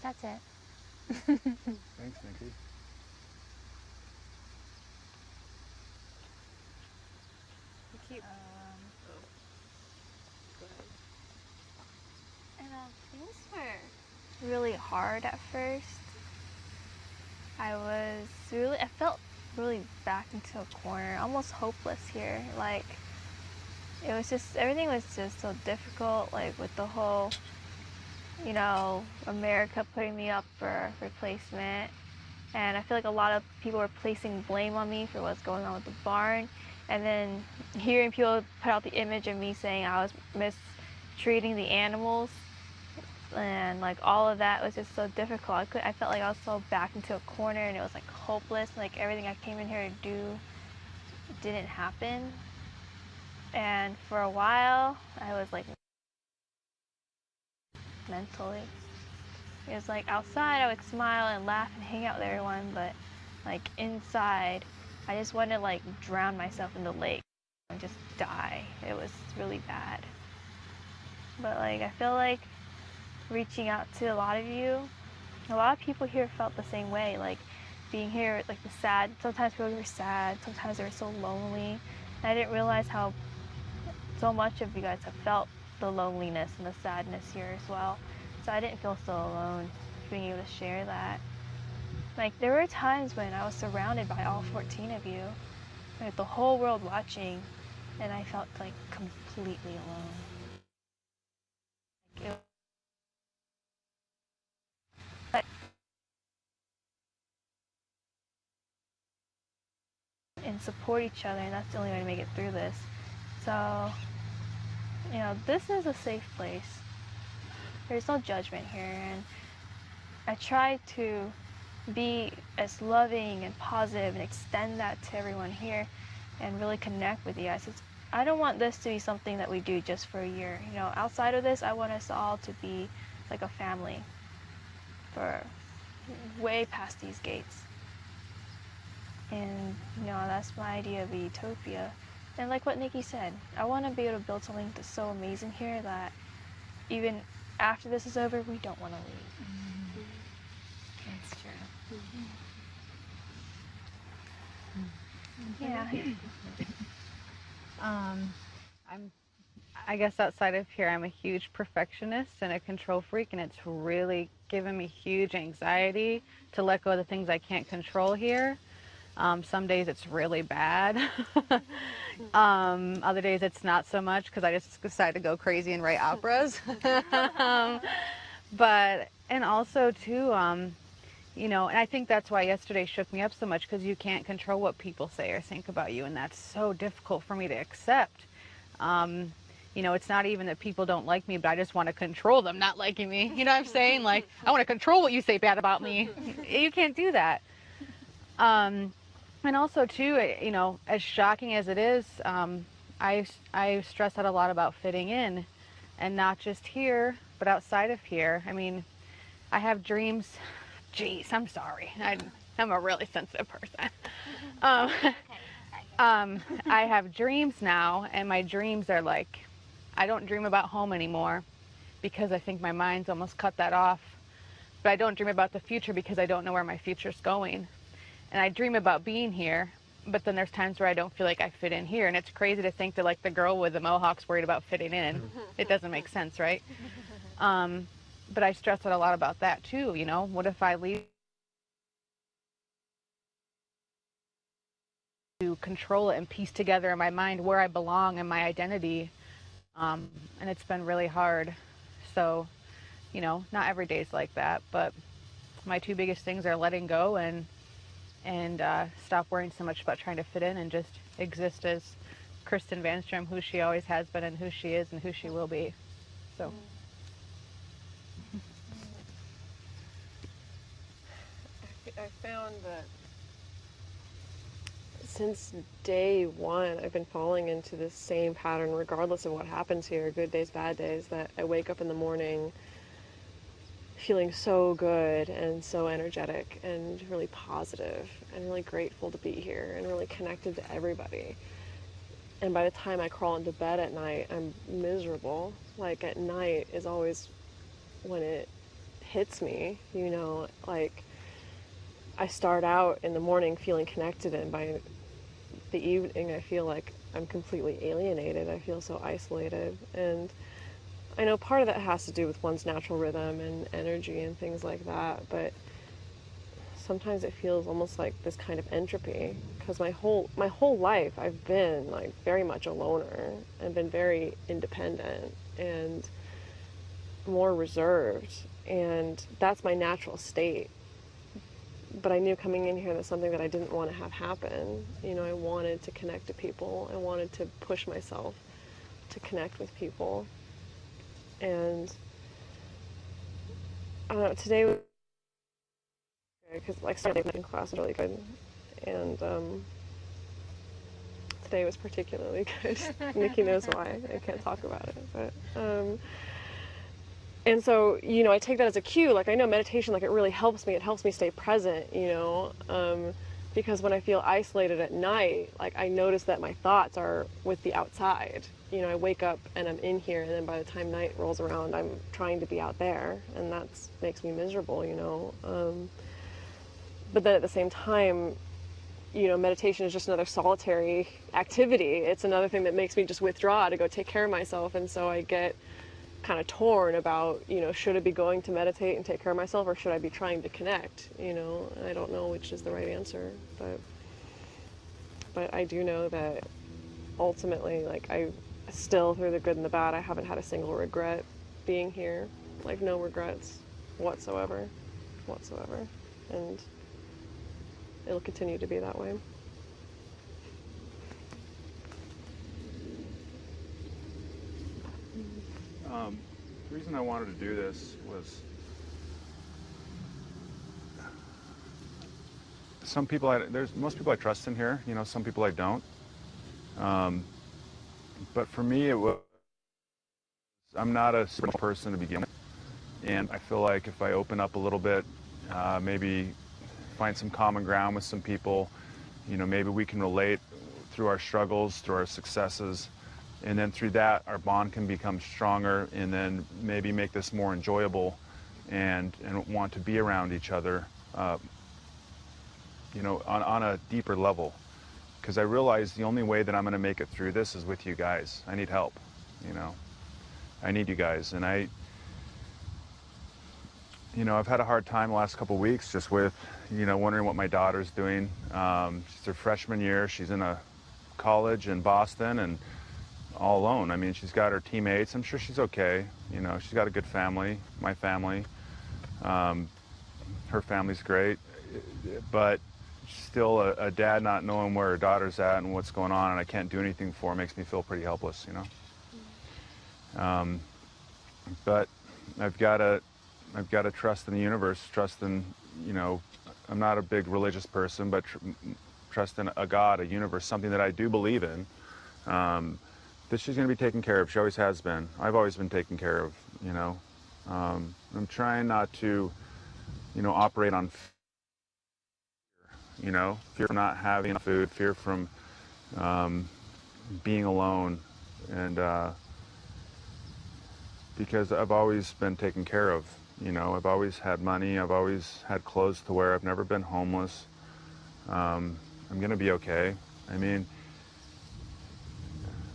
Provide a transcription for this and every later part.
That's it. Thanks, Nikki. Keep. Go ahead. Things were really hard at first. I felt really backed into a corner, almost hopeless here. Like, everything was just so difficult, like with the whole, America putting me up for replacement. And I feel like a lot of people were placing blame on me for what's going on with the barn. And then hearing people put out the image of me saying I was mistreating the animals, and like all of that was just so difficult. I felt like I was so backed into a corner, and it was like hopeless. Like everything I came in here to do didn't happen. And for a while, I was like mentally. It was like outside I would smile and laugh and hang out with everyone, but like inside, I just wanted to like drown myself in the lake and just die. It was really bad. But like I feel like reaching out to a lot of people here felt the same way. Like being here, like the sad. Sometimes people were sad. Sometimes they were so lonely. And I didn't realize how so much of you guys have felt the loneliness and the sadness here as well. So I didn't feel so alone being able to share that. Like there were times when I was surrounded by all 14 of you, like the whole world watching, and I felt like completely alone. And support each other, and that's the only way to make it through this. So, this is a safe place. There's no judgment here, and I try to be as loving and positive and extend that to everyone here and really connect with you guys. I don't want this to be something that we do just for a year. Outside of this, I want us all to be like a family for way past these gates. And, that's my idea of a utopia. And like what Nikki said, I want to be able to build something that's so amazing here that even after this is over, we don't want to leave. That's true. Yeah. I guess outside of here, I'm a huge perfectionist and a control freak, and it's really given me huge anxiety to let go of the things I can't control here. Some days it's really bad. Other days it's not so much because I just decide to go crazy and write operas. And also too, and I think that's why yesterday shook me up so much, because you can't control what people say or think about you, and that's so difficult for me to accept. It's not even that people don't like me, but I just want to control them not liking me. You know what I'm saying? Like, I want to control what you say bad about me. You can't do that. And also too, as shocking as it is, I stress out a lot about fitting in, and not just here, but outside of here. I mean, I have dreams. Geez, I'm sorry. I'm a really sensitive person. I have dreams now, and my dreams are like, I don't dream about home anymore because I think my mind's almost cut that off. But I don't dream about the future because I don't know where my future's going. And I dream about being here, but then there's times where I don't feel like I fit in here. And it's crazy to think that like the girl with the mohawk's worried about fitting in. It doesn't make sense, right? But I stress out a lot about that too. What if I leave to control it and piece together in my mind where I belong and my identity? And it's been really hard. So, not every day's like that, but my two biggest things are letting go and stop worrying so much about trying to fit in and just exist as Kristen Vanstrom, who she always has been and who she is and who she will be. So. I found that since day one, I've been falling into this same pattern, regardless of what happens here, good days, bad days, that I wake up in the morning feeling so good and so energetic and really positive and really grateful to be here and really connected to everybody. And by the time I crawl into bed at night, I'm miserable. Like at night is always when it hits me, you know, like I start out in the morning feeling connected, and by the evening I feel like I'm completely alienated. I feel so isolated. And I know part of that has to do with one's natural rhythm and energy and things like that, but sometimes it feels almost like this kind of entropy, because my whole life I've been like very much a loner and been very independent and more reserved, and that's my natural state. But I knew coming in here that's something that I didn't want to have happen. You know, I wanted to connect to people. I wanted to push myself to connect with people. And I don't know, today, because like starting in class was really good, and today was particularly good. Nikki knows why. I can't talk about it, but and so, you know, I take that as a cue. Like, I know meditation, like, it really helps me. It helps me stay present, you know, because when I feel isolated at night, like, I notice that my thoughts are with the outside. You know, I wake up and I'm in here, and then by the time night rolls around, I'm trying to be out there, and that makes me miserable, you know. But then at the same time, you know, meditation is just another solitary activity. It's another thing that makes me just withdraw to go take care of myself, and so I get kind of torn about, you know, should I be going to meditate and take care of myself, or should I be trying to connect, you know? And I don't know which is the right answer, but I do know that ultimately, like, I still, through the good and the bad, I haven't had a single regret being here, like no regrets whatsoever, and it'll continue to be that way. The reason I wanted to do this was some people most people I trust in here, you know, some people I don't. But for me, I'm not a spiritual person to begin with, and I feel like if I open up a little bit, maybe find some common ground with some people, you know, maybe we can relate through our struggles, through our successes. And then through that, our bond can become stronger, and then maybe make this more enjoyable, and want to be around each other, you know, on a deeper level. Because I realize the only way that I'm going to make it through this is with you guys. I need help, you know. I need you guys. And you know, I've had a hard time the last couple of weeks just with, you know, wondering what my daughter's doing. She's her freshman year. She's in a college in Boston, and all alone. I mean, she's got her teammates. I'm sure she's okay. You know, she's got a good family, my family. Her family's great. But still, a dad not knowing where her daughter's at and what's going on, and I can't do anything for her, makes me feel pretty helpless, you know. But I've got to trust in the universe, trust in, you know, I'm not a big religious person, but trust in a God, a universe, something that I do believe in. That she's going to be taken care of. She always has been. I've always been taken care of, you know. I'm trying not to, you know, operate on fear, you know, fear from not having enough food, fear from being alone, and because I've always been taken care of, you know. I've always had money. I've always had clothes to wear. I've never been homeless. I'm going to be okay. I mean,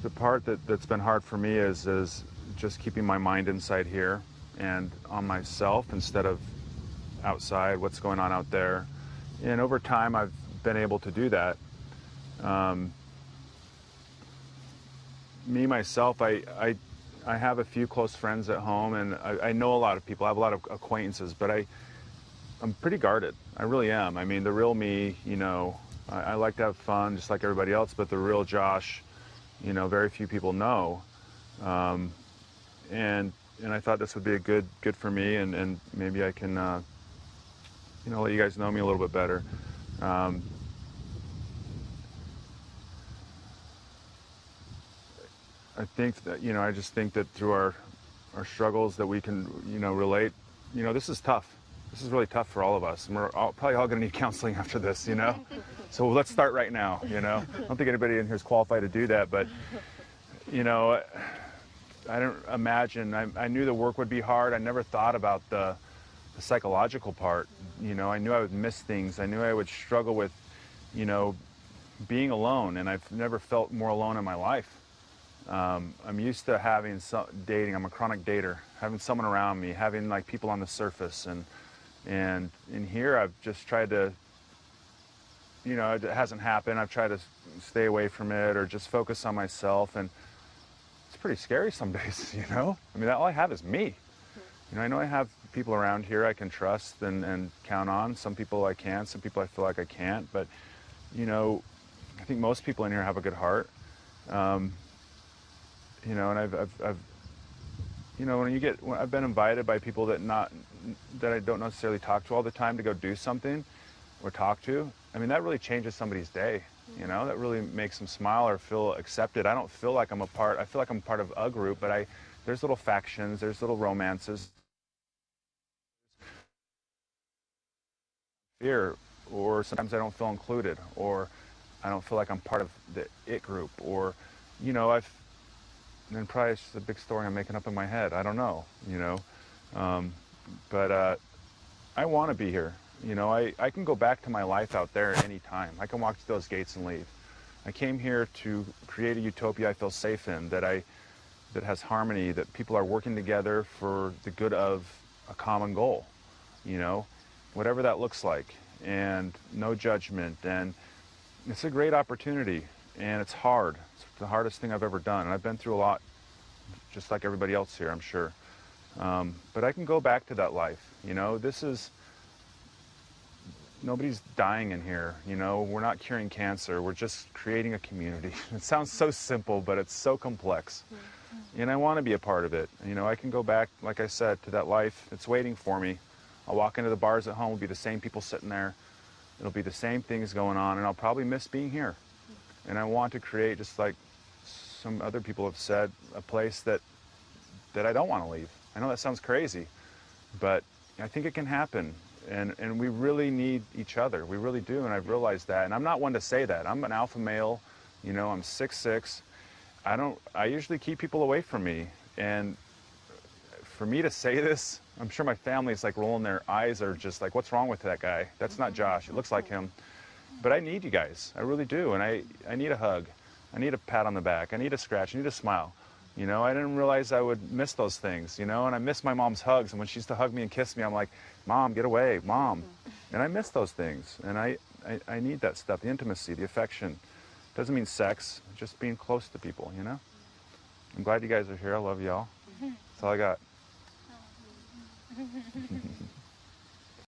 the part that's been hard for me is just keeping my mind inside here and on myself instead of outside, what's going on out there. And over time, I've been able to do that. Me, myself, I have a few close friends at home, and I know a lot of people. I have a lot of acquaintances, but I'm pretty guarded. I really am. I mean, the real me, you know, I like to have fun just like everybody else, but the real Josh, you know, very few people know, and I thought this would be a good for me, and maybe I can, you know, let you guys know me a little bit better. I think that, you know, I just think that through our struggles that we can, you know, relate. You know, this is tough. This is really tough for all of us, and we're probably all going to need counseling after this, you know. So let's start right now, you know. I don't think anybody in here is qualified to do that, but, you know, I don't imagine. I knew the work would be hard. I never thought about the the psychological part. You know, I knew I would miss things. I knew I would struggle with, you know, being alone, and I've never felt more alone in my life. I'm used to having dating. I'm a chronic dater, having someone around me, having like people on the surface, and in here I've just tried to, you know, it hasn't happened. I've tried to stay away from it or just focus on myself, and it's pretty scary some days, you know? I mean, all I have is me. You know I have people around here I can trust and count on. Some people I can, some people I feel like I can't, but, you know, I think most people in here have a good heart. You know, and I've you know, when I've been invited by people that I don't necessarily talk to all the time to go do something or talk to, I mean, that really changes somebody's day. You know, that really makes them smile or feel accepted. I don't feel like I'm a part. I feel like I'm part of a group, but there's little factions, there's little romances, fear, or sometimes I don't feel included, or I don't feel like I'm part of the it group, or, you know, and probably it's just a big story I'm making up in my head. I don't know, you know, but I want to be here. You know, I can go back to my life out there anytime. I can walk through those gates and leave. I came here to create a utopia I feel safe in, that has harmony, that people are working together for the good of a common goal, you know, whatever that looks like, and no judgment. And it's a great opportunity, and it's hard. It's the hardest thing I've ever done, and I've been through a lot, just like everybody else here, I'm sure. But I can go back to that life. You know, nobody's dying in here, you know, we're not curing cancer, we're just creating a community. It sounds so simple, but it's so complex. And I want to be a part of it. You know, I can go back, like I said, to that life. It's waiting for me. I'll walk into the bars at home, it'll be the same people sitting there. It'll be the same things going on, and I'll probably miss being here. And I want to create, just like some other people have said, a place that I don't want to leave. I know that sounds crazy, but I think it can happen. And we really need each other. We really do, and I've realized that. And I'm not one to say that. I'm an alpha male, you know, I'm 6'6". I usually keep people away from me. And for me to say this, I'm sure my family's like rolling their eyes, or just like, what's wrong with that guy? That's not Josh, it looks like him. But I need you guys, I really do. And I need a hug. I need a pat on the back. I need a scratch, I need a smile. You know, I didn't realize I would miss those things, you know, and I miss my mom's hugs. And when she used to hug me and kiss me, I'm like, Mom, get away, Mom. And I miss those things. And I need that stuff, the intimacy, the affection. Doesn't mean sex, just being close to people, you know? I'm glad you guys are here. I love y'all. That's all I got.